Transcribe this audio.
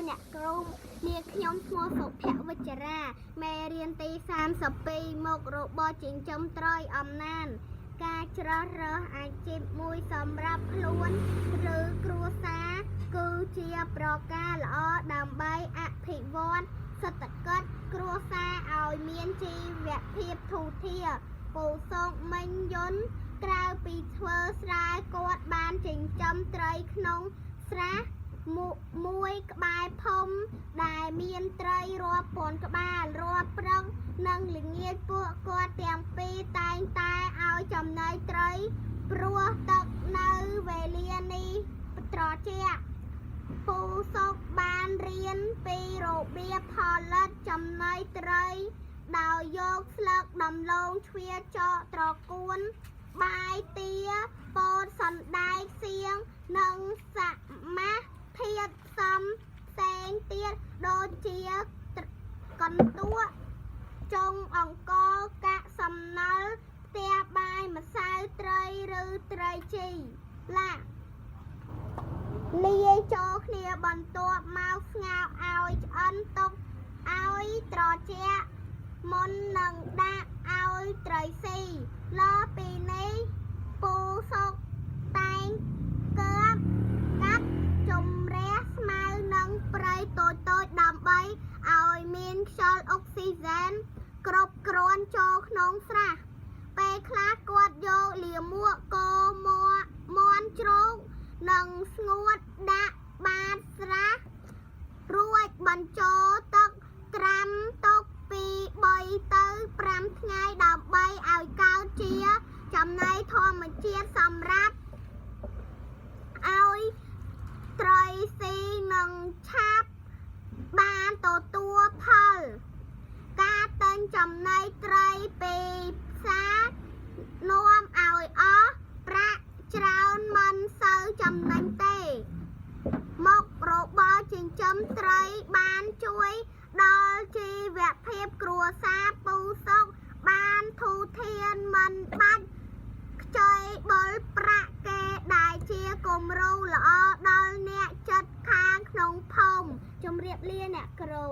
អ្នកគ្រូនាងខ្ញុំឈ្មោះសុភវិជ្ជរាមេរៀនទី32មុខរបរចិញ្ចឹមត្រីអំណានការជ្រើសរើសអាជីពមួយសម្រាប់ខ្លួនឬគ្រួសារគឺជាប្រការល្អដើម្បីអភិវឌ្ឍសេដ្ឋកិច្ចគ្រួសារឲ្យមានជីវភាពធូរធារពូសុកមិញយន្តក្រៅពីធ្វើស្រែគាត់បានចិញ្ចឹមត្រីក្នុងស្រះមួយក្បែរភូមិដែលមានត្រីរាប់ពាន់ក្បាលរាល់ព្រឹកនិងល្ងាចពួកគាត់ទាំងពីរតែងតែឲ្យចំណីត្រីព្រោះទឹកនៅវេលានេះត្រជាក់ពូសុកបានរៀនពីរបៀបផលិតចំណីត្រីដោយយកស្លឹកដំឡូងជ្វាចកត្រកួនបាយទាពោតសណ្តែកសៀងនិងសមាធាតុផ្សំផ្សេងទៀតដូចជាកន្ទក់ចុងអង្ករកាក់សំណល់ផ្ទះបាយម្សៅត្រីឬត្រីជីឡាលាយចូលគ្នាបន្ទាប់មកស្ងោរឲ្យឆ្អិនទុកឲ្យត្រជាក់មុននឹងដាក់ឲ្យត្រីស៊ីលើពីនេះពូសុកតែងកើបកាត់ជំរះស្មៅនិងព្រៃតូចដើម្បីឲ្យមានខ្យល់អុកស៊ីហ្សែនគ្រប់គ្រាន់ចូលក្នុងស្រះពេលខ្លះគាត់យកលាមកកមាន់ជ្រូកនិងស្ងួតដាក់បាតស្រះរួចបញ្ចូលទឹកត្រាំទុកពី3ទៅ5ថ្ងៃដើម្បីឲ្យកើតជាចំណីធម្មជាតិសម្រាប់ឲ្យត្រីស៊ីនិងឆាប់បានទទួលផលការទិញចំណីត្រីពីផ្សារនាំឲ្យអស់ប្រាក់ច្រើនមិនសូវចំណេញទេមុខរបរចិញ្ចឹមត្រីបានជួយដល់ជីវភាពគ្រួសារពូសុកបានធូរធានមិនបាច់ខ្ចីបុលប្រាក់គេដែលជាគំរូល្អដល់អ្នកជិតខាងក្នុងភូមិជម្រាបលាអ្នកគ្រូ